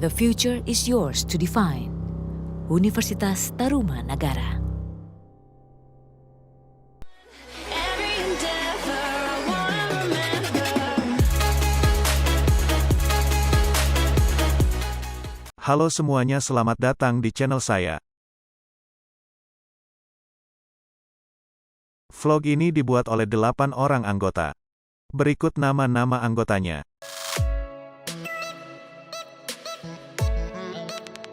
The future is yours to define. Universitas Taruman Nagara. Every endeavor I wanna remember. Halo semuanya, selamat datang di channel saya. Vlog ini dibuat oleh 8 orang anggota. Berikut nama-nama anggotanya.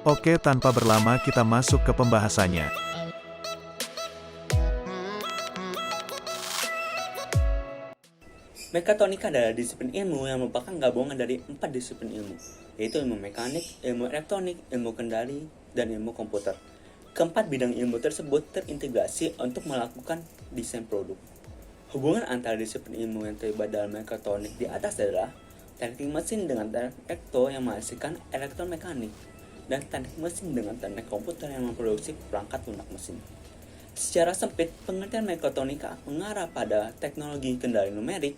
Oke, tanpa berlama kita masuk ke pembahasannya. Mekatronika adalah disiplin ilmu yang merupakan gabungan dari 4 disiplin ilmu, yaitu ilmu mekanik, ilmu elektronik, ilmu kendali, dan ilmu komputer. Keempat bidang ilmu tersebut terintegrasi untuk melakukan desain produk. Hubungan antara disiplin ilmu yang terlibat dalam mekatronik di atas adalah teknik mesin dengan teknik elektro yang menghasilkan elektromekanik, dan teknik mesin dengan teknik komputer yang memproduksi perangkat lunak mesin. Secara sempit, pengertian mekatronika mengarah pada teknologi kendali numerik,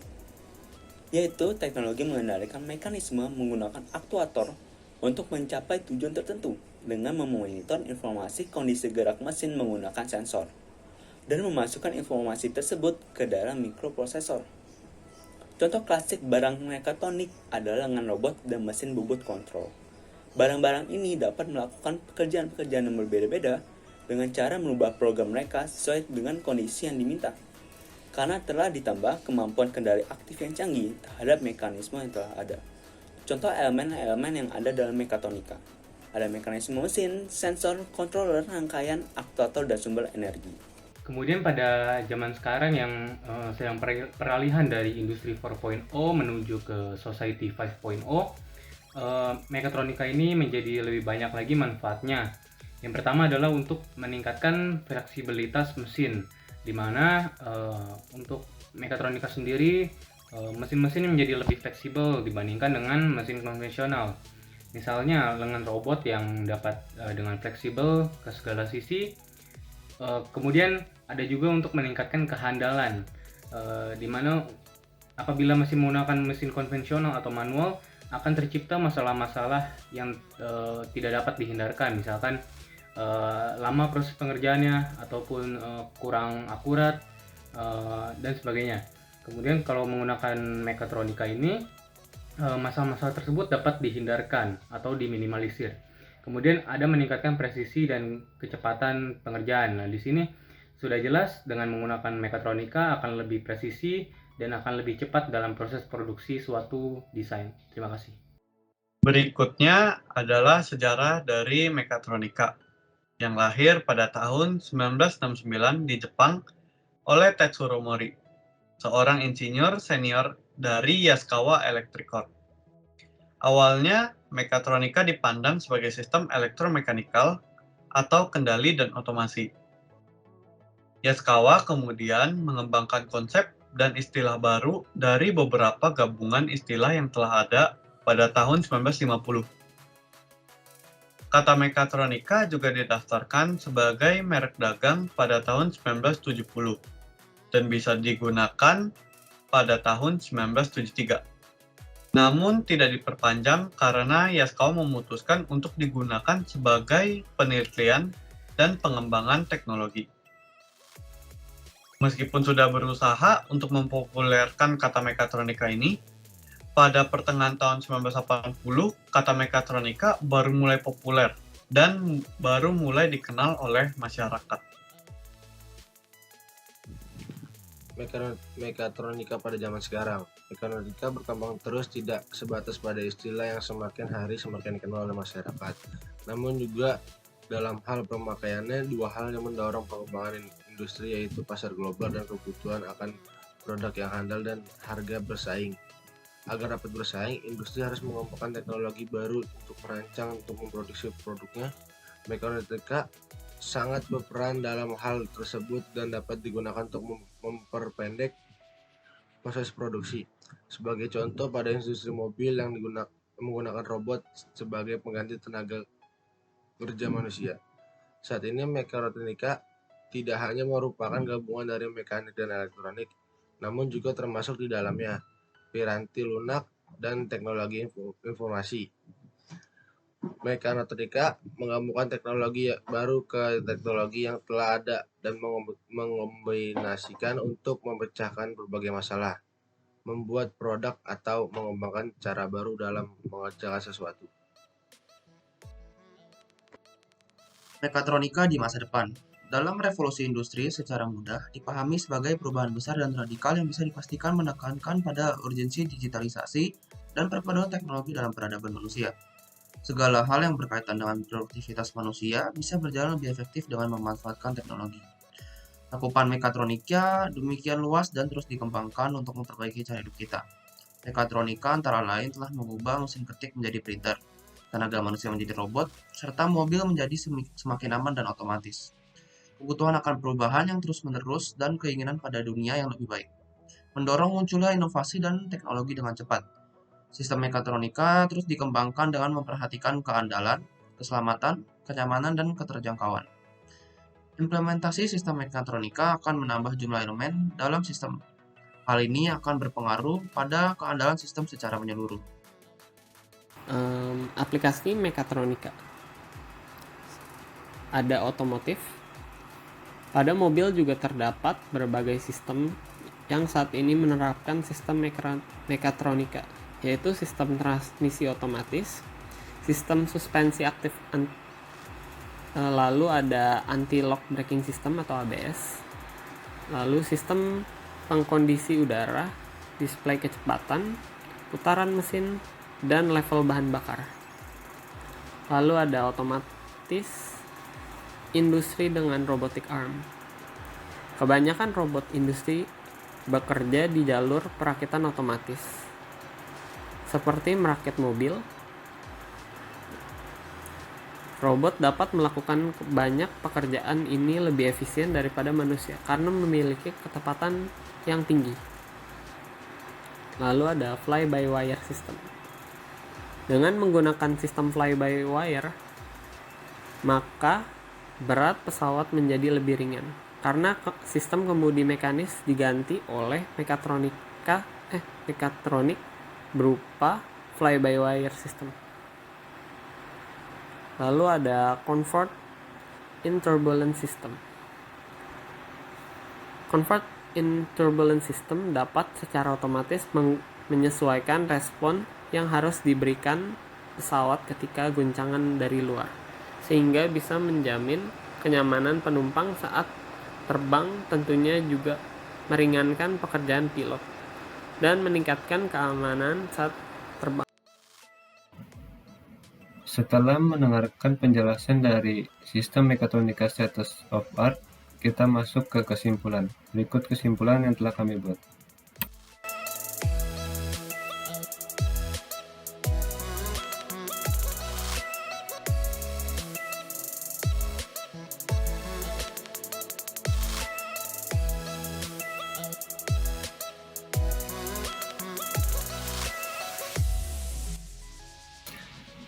yaitu teknologi mengendalikan mekanisme menggunakan aktuator untuk mencapai tujuan tertentu dengan memonitor informasi kondisi gerak mesin menggunakan sensor, dan memasukkan informasi tersebut ke dalam mikroprosesor. Contoh klasik barang mekatronik adalah lengan robot dan mesin bobot kontrol. Barang-barang ini dapat melakukan pekerjaan-pekerjaan yang berbeda-beda dengan cara merubah program mereka sesuai dengan kondisi yang diminta. Karena telah ditambah kemampuan kendali aktif yang canggih terhadap mekanisme yang telah ada. Contoh elemen-elemen yang ada dalam mekatronika. Ada mekanisme mesin, sensor, controller, rangkaian, aktuator, dan sumber energi. Kemudian pada zaman sekarang yang sedang peralihan dari industri 4.0 menuju ke society 5.0, mekatronika ini menjadi lebih banyak lagi manfaatnya. Yang pertama adalah untuk meningkatkan fleksibilitas mesin, di mana untuk mekatronika sendiri mesin-mesin menjadi lebih fleksibel dibandingkan dengan mesin konvensional. Misalnya lengan robot yang dapat dengan fleksibel ke segala sisi. Kemudian ada juga untuk meningkatkan kehandalan, di mana apabila mesin menggunakan mesin konvensional atau manual akan tercipta masalah-masalah yang tidak dapat dihindarkan, misalkan lama proses pengerjaannya ataupun kurang akurat dan sebagainya. Kemudian kalau menggunakan mekatronika ini masalah-masalah tersebut dapat dihindarkan atau diminimalisir. Kemudian ada meningkatkan presisi dan kecepatan pengerjaan. Nah, di sini sudah jelas dengan menggunakan mekatronika akan lebih presisi dan akan lebih cepat dalam proses produksi suatu desain. Terima kasih. Berikutnya adalah sejarah dari mekatronika yang lahir pada tahun 1969 di Jepang oleh Tetsuro Mori, seorang insinyur senior dari Yaskawa Electric Corp. Awalnya, mekatronika dipandang sebagai sistem elektromekanikal atau kendali dan otomasi. Yaskawa kemudian mengembangkan konsep dan istilah baru dari beberapa gabungan istilah yang telah ada pada tahun 1950. Kata mekatronika juga didaftarkan sebagai merek dagang pada tahun 1970 dan bisa digunakan pada tahun 1973. Namun tidak diperpanjang karena Yaskawa memutuskan untuk digunakan sebagai penelitian dan pengembangan teknologi. Meskipun sudah berusaha untuk mempopulerkan kata mekatronika ini, pada pertengahan tahun 1980, kata mekatronika baru mulai populer dan baru mulai dikenal oleh masyarakat. Mekatronika pada zaman sekarang. Mekatronika berkembang terus, tidak sebatas pada istilah yang semakin hari semakin dikenal oleh masyarakat, namun juga dalam hal pemakaiannya. Dua hal yang mendorong pengembangan industri, yaitu pasar global dan kebutuhan akan produk yang handal dan harga bersaing. Agar dapat bersaing, industri harus mengembangkan teknologi baru untuk merancang untuk memproduksi produknya. Mekatronika sangat berperan dalam hal tersebut dan dapat digunakan untuk memperpendek proses produksi. Sebagai contoh, pada industri mobil yang menggunakan robot sebagai pengganti tenaga kerja manusia. Saat ini mekatronika tidak hanya merupakan gabungan dari mekanik dan elektronik, namun juga termasuk di dalamnya piranti lunak dan teknologi informasi. Mekatronika menggabungkan teknologi baru ke teknologi yang telah ada dan mengombinasikan untuk memecahkan berbagai masalah, membuat produk atau mengembangkan cara baru dalam mengerjakan sesuatu. Mekatronika di masa depan. Dalam revolusi industri secara mudah dipahami sebagai perubahan besar dan radikal yang bisa dipastikan menekankan pada urgensi digitalisasi dan perpaduan teknologi dalam peradaban manusia. Segala hal yang berkaitan dengan produktivitas manusia bisa berjalan lebih efektif dengan memanfaatkan teknologi. Cakupan mekatronika demikian luas dan terus dikembangkan untuk memperbaiki cara hidup kita. Mekatronika antara lain telah mengubah mesin ketik menjadi printer, tenaga manusia menjadi robot, serta mobil menjadi semakin aman dan otomatis. Kebutuhan akan perubahan yang terus-menerus dan keinginan pada dunia yang lebih baik mendorong munculnya inovasi dan teknologi dengan cepat. Sistem mekatronika terus dikembangkan dengan memperhatikan keandalan, keselamatan, kenyamanan, dan keterjangkauan. Implementasi sistem mekatronika akan menambah jumlah elemen dalam sistem. Hal ini akan berpengaruh pada keandalan sistem secara menyeluruh. Aplikasi mekatronika. Ada otomotif. Pada mobil juga terdapat berbagai sistem yang saat ini menerapkan sistem mekatronika, yaitu sistem transmisi otomatis, sistem suspensi aktif, lalu ada anti-lock braking system atau ABS, lalu sistem pengkondisi udara, display kecepatan, putaran mesin, dan level bahan bakar. Lalu ada otomatis industri dengan robotic arm. Kebanyakan robot industri bekerja di jalur perakitan otomatis, seperti merakit mobil. Robot dapat melakukan banyak pekerjaan ini lebih efisien daripada manusia karena memiliki ketepatan yang tinggi. Lalu ada fly-by-wire system. Dengan menggunakan sistem fly-by-wire, maka berat pesawat menjadi lebih ringan karena sistem kemudi mekanis diganti oleh mekatronik berupa fly-by-wire system. Lalu ada comfort in turbulence system. Comfort in turbulence system dapat secara otomatis menyesuaikan respon yang harus diberikan pesawat ketika guncangan dari luar, sehingga bisa menjamin kenyamanan penumpang saat terbang, tentunya juga meringankan pekerjaan pilot dan meningkatkan keamanan saat terbang. Setelah mendengarkan penjelasan dari sistem mekatronika status of art, kita masuk ke kesimpulan. Berikut kesimpulan yang telah kami buat.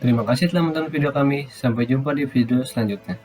Terima kasih telah menonton video kami. Sampai jumpa di video selanjutnya.